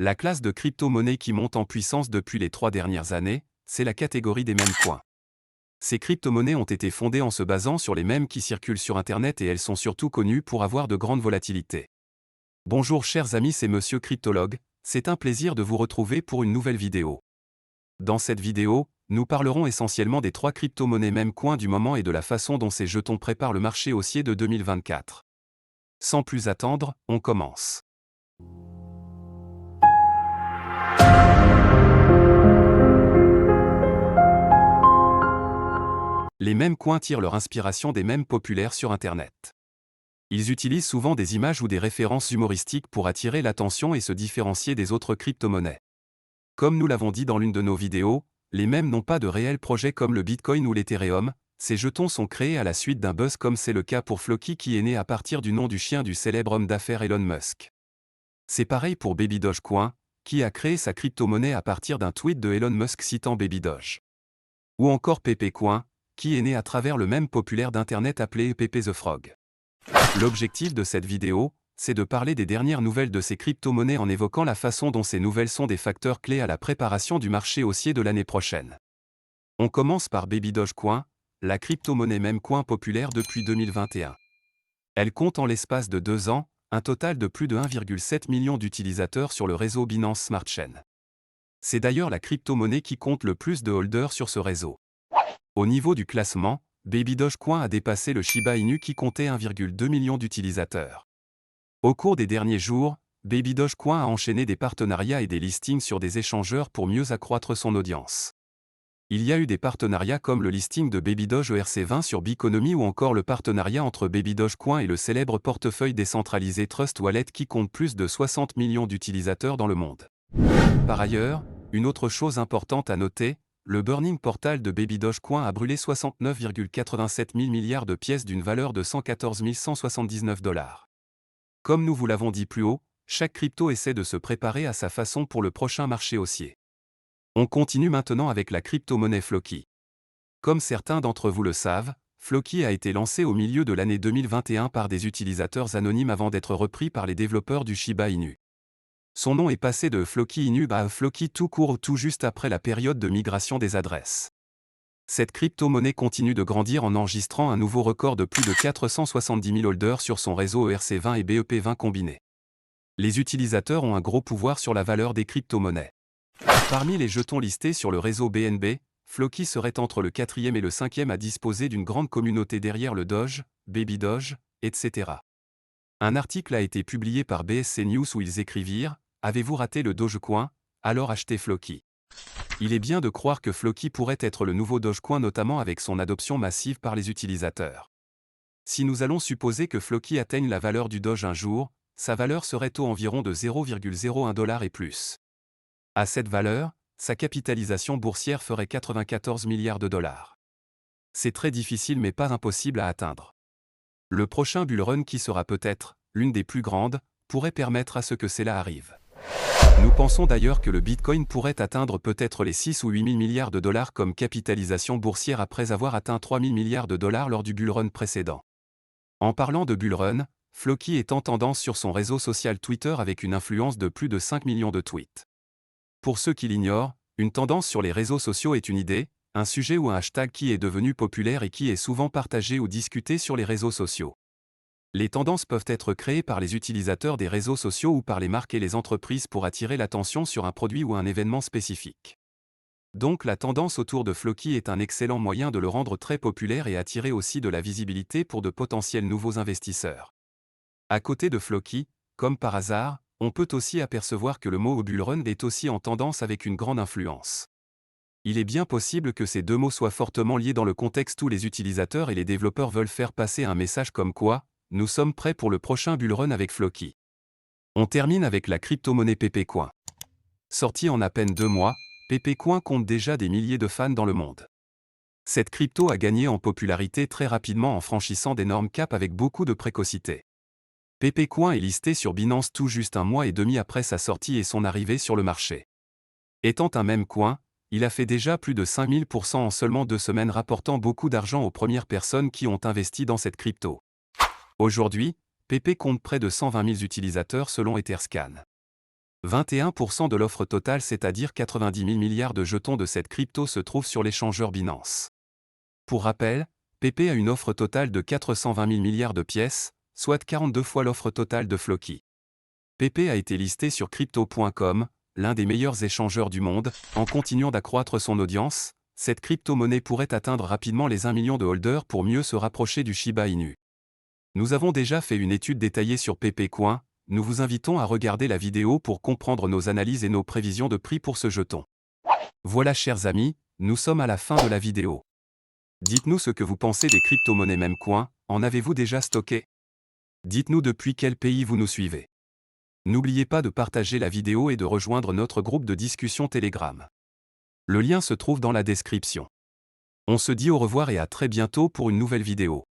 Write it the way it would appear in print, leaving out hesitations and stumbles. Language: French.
La classe de crypto-monnaies qui monte en puissance depuis les 3 dernières années, c'est la catégorie des mèmes coins. Ces crypto-monnaies ont été fondées en se basant sur les mèmes qui circulent sur Internet et elles sont surtout connues pour avoir de grandes volatilités. Bonjour chers amis, c'est Monsieur Cryptologue, c'est un plaisir de vous retrouver pour une nouvelle vidéo. Dans cette vidéo, nous parlerons essentiellement des 3 crypto-monnaies mèmes coins du moment et de la façon dont ces jetons préparent le marché haussier de 2024. Sans plus attendre, on commence. Les mèmes coins tirent leur inspiration des mèmes populaires sur Internet. Ils utilisent souvent des images ou des références humoristiques pour attirer l'attention et se différencier des autres crypto-monnaies. Comme nous l'avons dit dans l'une de nos vidéos, les mèmes n'ont pas de réels projets comme le Bitcoin ou l'Ethereum, ces jetons sont créés à la suite d'un buzz comme c'est le cas pour Floki qui est né à partir du nom du chien du célèbre homme d'affaires Elon Musk. C'est pareil pour Baby Dogecoin, qui a créé sa crypto-monnaie à partir d'un tweet de Elon Musk citant Baby Doge. Ou encore Pepe Coin, qui est né à travers le mème populaire d'Internet appelé Pepe the Frog. L'objectif de cette vidéo, c'est de parler des dernières nouvelles de ces crypto-monnaies en évoquant la façon dont ces nouvelles sont des facteurs clés à la préparation du marché haussier de l'année prochaine. On commence par Baby Dogecoin, la crypto-monnaie mème coin populaire depuis 2021. Elle compte en l'espace de 2 ans, un total de plus de 1,7 million d'utilisateurs sur le réseau Binance Smart Chain. C'est d'ailleurs la crypto-monnaie qui compte le plus de holders sur ce réseau. Au niveau du classement, Baby Dogecoin a dépassé le Shiba Inu qui comptait 1,2 million d'utilisateurs. Au cours des derniers jours, Baby Dogecoin a enchaîné des partenariats et des listings sur des échangeurs pour mieux accroître son audience. Il y a eu des partenariats comme le listing de Baby Doge ERC20 sur Biconomy ou encore le partenariat entre Baby Dogecoin et le célèbre portefeuille décentralisé Trust Wallet qui compte plus de 60 millions d'utilisateurs dans le monde. Par ailleurs, une autre chose importante à noter, le burning portal de Baby Dogecoin a brûlé 69,87 000 milliards de pièces d'une valeur de 114 179 $. Comme nous vous l'avons dit plus haut, chaque crypto essaie de se préparer à sa façon pour le prochain marché haussier. On continue maintenant avec la crypto-monnaie Floki. Comme certains d'entre vous le savent, Floki a été lancé au milieu de l'année 2021 par des utilisateurs anonymes avant d'être repris par les développeurs du Shiba Inu. Son nom est passé de Floki Inu à Floki tout court tout juste après la période de migration des adresses. Cette crypto-monnaie continue de grandir en enregistrant un nouveau record de plus de 470 000 holders sur son réseau ERC20 et BEP20 combinés. Les utilisateurs ont un gros pouvoir sur la valeur des crypto-monnaies. Parmi les jetons listés sur le réseau BNB, Floki serait entre le 4e et le 5e à disposer d'une grande communauté derrière le Doge, Baby Doge, etc. Un article a été publié par BSC News où ils écrivirent « Avez-vous raté le Dogecoin? Alors achetez Floki ». Il est bien de croire que Floki pourrait être le nouveau Dogecoin notamment avec son adoption massive par les utilisateurs. Si nous allons supposer que Floki atteigne la valeur du Doge un jour, sa valeur serait au environ de 0,01 $ et plus. À cette valeur, sa capitalisation boursière ferait 94 milliards de dollars. C'est très difficile mais pas impossible à atteindre. Le prochain bull run qui sera peut-être l'une des plus grandes, pourrait permettre à ce que cela arrive. Nous pensons d'ailleurs que le Bitcoin pourrait atteindre peut-être les 6 ou 8 000 milliards de dollars comme capitalisation boursière après avoir atteint 3 000 milliards de dollars lors du bull run précédent. En parlant de bull run, Floki est en tendance sur son réseau social Twitter avec une influence de plus de 5 millions de tweets. Pour ceux qui l'ignorent, une tendance sur les réseaux sociaux est une idée, un sujet ou un hashtag qui est devenu populaire et qui est souvent partagé ou discuté sur les réseaux sociaux. Les tendances peuvent être créées par les utilisateurs des réseaux sociaux ou par les marques et les entreprises pour attirer l'attention sur un produit ou un événement spécifique. Donc la tendance autour de Floki est un excellent moyen de le rendre très populaire et attirer aussi de la visibilité pour de potentiels nouveaux investisseurs. À côté de Floki, comme par hasard, on peut aussi apercevoir que le mot bull run est aussi en tendance avec une grande influence. Il est bien possible que ces deux mots soient fortement liés dans le contexte où les utilisateurs et les développeurs veulent faire passer un message comme quoi « Nous sommes prêts pour le prochain bull run avec Floki ». On termine avec la crypto-monnaie Pepe Coin. Sortie en à peine 2 mois, Pepe Coin compte déjà des milliers de fans dans le monde. Cette crypto a gagné en popularité très rapidement en franchissant d'énormes caps avec beaucoup de précocité. Pepe Coin est listé sur Binance tout juste 1 mois et demi après sa sortie et son arrivée sur le marché. Étant un mème coin, il a fait déjà plus de 5000% en seulement 2 semaines rapportant beaucoup d'argent aux premières personnes qui ont investi dans cette crypto. Aujourd'hui, Pepe compte près de 120 000 utilisateurs selon Etherscan. 21% de l'offre totale, c'est-à-dire 90 000 milliards de jetons de cette crypto, se trouve sur l'échangeur Binance. Pour rappel, PP a une offre totale de 420 000 milliards de pièces, soit 42 fois l'offre totale de Floki. PP a été listé sur Crypto.com, l'un des meilleurs échangeurs du monde. En continuant d'accroître son audience, cette crypto-monnaie pourrait atteindre rapidement les 1 million de holders pour mieux se rapprocher du Shiba Inu. Nous avons déjà fait une étude détaillée sur PP Coin, nous vous invitons à regarder la vidéo pour comprendre nos analyses et nos prévisions de prix pour ce jeton. Voilà chers amis, nous sommes à la fin de la vidéo. Dites-nous ce que vous pensez des crypto-monnaies Memecoin, en avez-vous déjà stocké? Dites-nous depuis quel pays vous nous suivez. N'oubliez pas de partager la vidéo et de rejoindre notre groupe de discussion Telegram. Le lien se trouve dans la description. On se dit au revoir et à très bientôt pour une nouvelle vidéo.